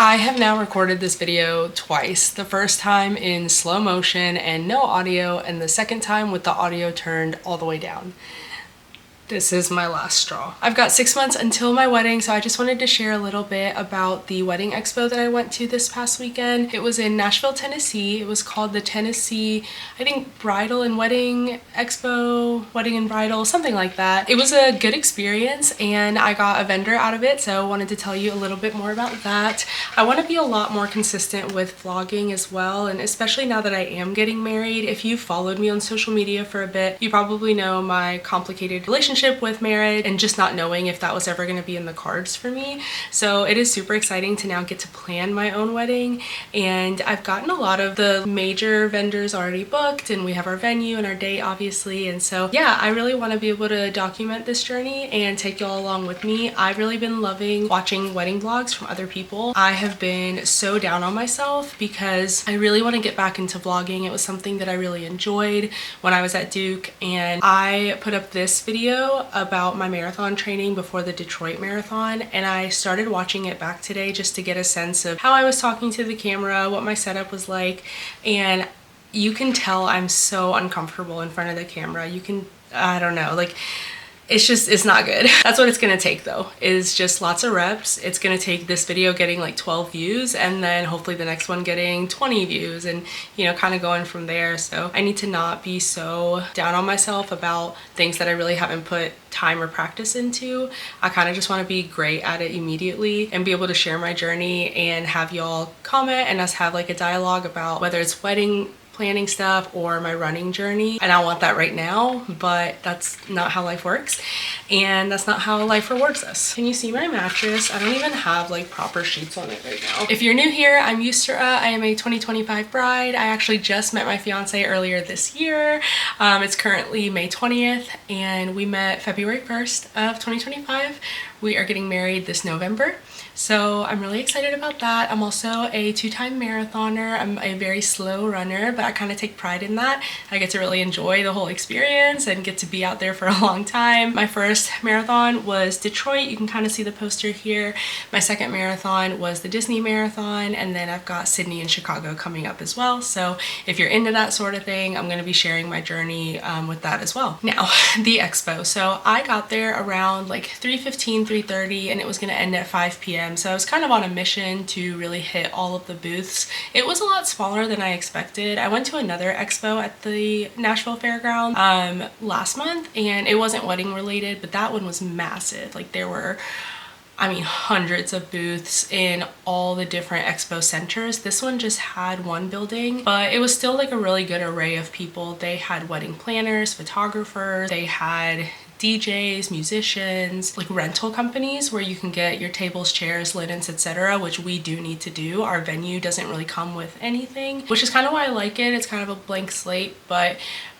I have now recorded this video twice. The first time in slow motion and no audio, and the second time with the audio turned all the way down. This is my last straw. I've got 6 months until my wedding, so I just wanted to share a little bit about the wedding expo that I went to this past weekend. It was in Nashville, Tennessee. It was called the Tennessee, I think, Bridal and Wedding Expo, Wedding and Bridal, something like that. It was a good experience and I got a vendor out of it, so I wanted to tell you a little bit more about that. I want to be a lot more consistent with vlogging as well, and especially now that I am getting married. If you've followed me on social media for a bit, you probably know my complicated relationship with marriage and just not knowing if that was ever going to be in the cards for me. So it is super exciting to now get to plan my own wedding, and I've gotten a lot of the major vendors already booked, and we have our venue and our date obviously. And so yeah, I really want to be able to document this journey and take y'all along with me. I've really been loving watching wedding vlogs from other people. I have been so down on myself because I really want to get back into vlogging. It was something that I really enjoyed when I was at Duke, and I put up this video about my marathon training before the Detroit Marathon, and I started watching it back today just to get a sense of how I was talking to the camera, what my setup was like, and you can tell I'm so uncomfortable in front of the camera. You can, I don't know, like, it's not good. That's what it's gonna take though, is just lots of reps. It's gonna take this video getting like 12 views and then hopefully the next one getting 20 views, and you know, kind of going from there. So I need to not be so down on myself about things that I really haven't put time or practice into. I kind of just want to be great at it immediately and be able to share my journey and have y'all comment and us have like a dialogue about whether it's wedding planning stuff or my running journey. And I want that right now, but that's not how life works, and that's not how life rewards us. Can you see my mattress? I don't even have like proper sheets on it right now. If you're new here, I'm Yusra. I am a 2025 bride. I actually just met my fiance earlier this year. It's currently May 20th and we met February 1st of 2025. We are getting married this November. So I'm really excited about that. I'm also a 2-time marathoner. I'm a very slow runner, but I kind of take pride in that. I get to really enjoy the whole experience and get to be out there for a long time. My first marathon was Detroit. You can kind of see the poster here. My second marathon was the Disney Marathon, and then I've got Sydney and Chicago coming up as well. So if you're into that sort of thing, I'm going to be sharing my journey with that as well. Now, the expo. So I got there around like 3:15, 3:30, and it was going to end at 5 p.m. So I was kind of on a mission to really hit all of the booths. It was a lot smaller than I expected. I went to another expo at the Nashville Fairground last month, and it wasn't wedding related, but that one was massive. Like there were, I mean, hundreds of booths in all the different expo centers. This one just had one building, but it was still like a really good array of people. They had wedding planners, photographers, they had DJs, musicians, like rental companies where you can get your tables, chairs, linens, etc., which we do need to do. Our venue doesn't really come with anything, which is kind of why I like it. It's kind of a blank slate, but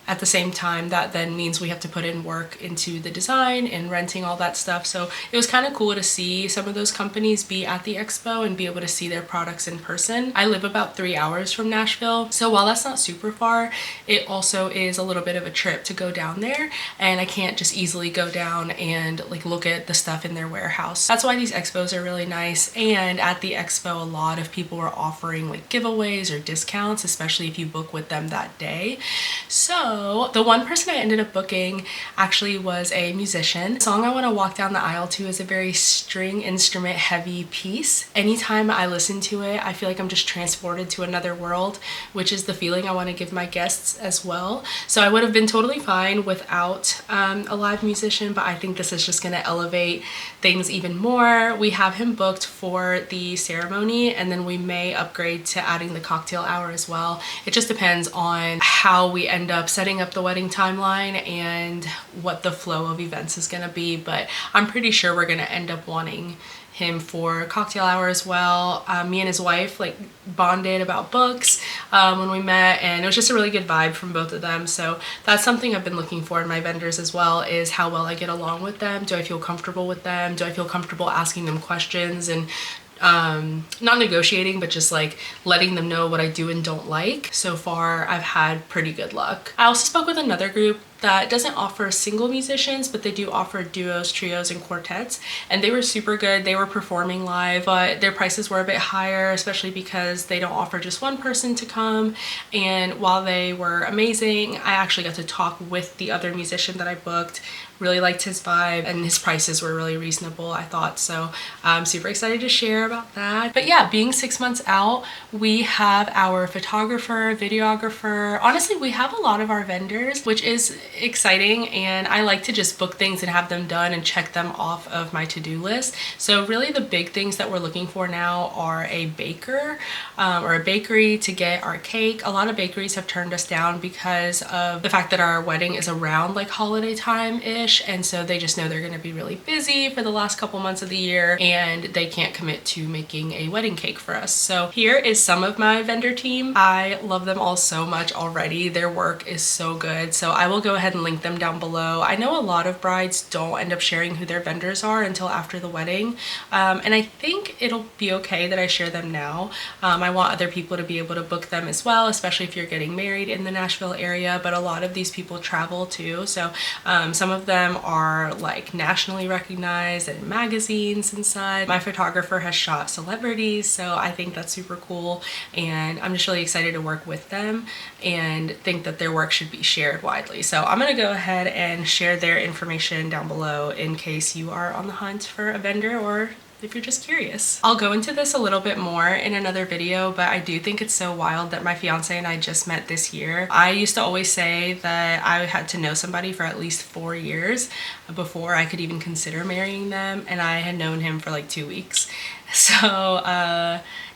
at the same time, that then means we have to put in work into the design and renting all that stuff. So it was kind of cool to see some of those companies be at the expo and be able to see their products in person. I live about 3 hours from Nashville, so while that's not super far, it also is a little bit of a trip to go down there, and I can't just easily go down and like look at the stuff in their warehouse. That's why these expos are really nice. And at the expo, a lot of people were offering like giveaways or discounts, especially if you book with them that day. So the one person I ended up booking actually was a musician. The song I want to walk down the aisle to is a very string instrument heavy piece. Anytime I listen to it, I feel like I'm just transported to another world, which is the feeling I want to give my guests as well. So I would have been totally fine without a live musician, but I think this is just going to elevate things even more. We have him booked for the ceremony, and then we may upgrade to adding the cocktail hour as well. It just depends on how we end up setting up the wedding timeline and what the flow of events is going to be, but I'm pretty sure we're going to end up wanting him for cocktail hour as well. Me and his wife like bonded about books when we met, and it was just a really good vibe from both of them. So that's something I've been looking for in my vendors as well, is how well I get along with them. Do I feel comfortable with them? Do I feel comfortable asking them questions and not negotiating, but just like letting them know what I do and don't like? So far I've had pretty good luck. I also spoke with another group that doesn't offer single musicians, but they do offer duos, trios, and quartets. And they were super good. They were performing live, but their prices were a bit higher, especially because they don't offer just one person to come. And while they were amazing, I actually got to talk with the other musician that I booked. Really liked his vibe, and his prices were really reasonable, I thought. So I'm super excited to share about that. But yeah, being 6 months out, we have our photographer, videographer. Honestly, we have a lot of our vendors, which is exciting, and I like to just book things and have them done and check them off of my to-do list. So really the big things that we're looking for now are a baker or a bakery to get our cake. A lot of bakeries have turned us down because of the fact that our wedding is around like holiday time-ish, and so they just know they're going to be really busy for the last couple months of the year, and they can't commit to making a wedding cake for us. So here is some of my vendor team. I love them all so much already. Their work is so good, so I will go ahead and link them down below. I know a lot of brides don't end up sharing who their vendors are until after the wedding, and I think it'll be okay that I share them now. I want other people to be able to book them as well, especially if you're getting married in the Nashville area, but a lot of these people travel too. So some of them are like nationally recognized in magazines and such. My photographer has shot celebrities, so I think that's super cool, and I'm just really excited to work with them and think that their work should be shared widely. So I'm gonna go ahead and share their information down below in case you are on the hunt for a vendor or if you're just curious. I'll go into this a little bit more in another video, but I do think it's so wild that my fiance and I just met this year. I used to always say that I had to know somebody for at least 4 years before I could even consider marrying them, and I had known him for like 2 weeks. So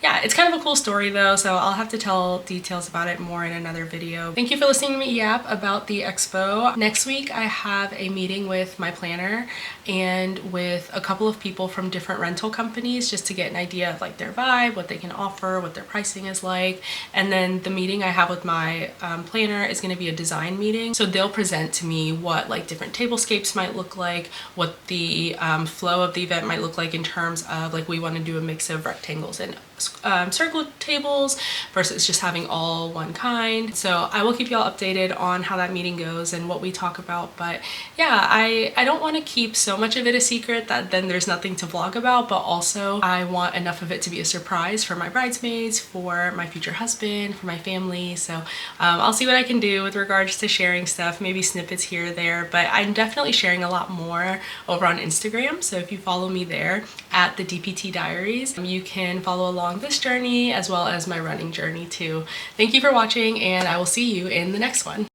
yeah, it's kind of a cool story though, so I'll have to tell details about it more in another video. Thank you for listening to me yap about the expo. Next week I have a meeting with my planner and with a couple of people from different rental companies just to get an idea of like their vibe, what they can offer, what their pricing is like. And then the meeting I have with my planner is going to be a design meeting, so they'll present to me what like different tablescapes might look like, what the flow of the event might look like in terms of like we want to do a mix of rectangles and circle tables versus just having all one kind. So I will keep y'all updated on how that meeting goes and what we talk about. But yeah, I don't want to keep so much of it a secret that then there's nothing to vlog about, but also I want enough of it to be a surprise for my bridesmaids, for my future husband, for my family. So I'll see what I can do with regards to sharing stuff, maybe snippets here or there, but I'm definitely sharing a lot more over on Instagram. So if you follow me there at the DPT Diaries, you can follow along this journey as well as my running journey too. Thank you for watching, and I will see you in the next one.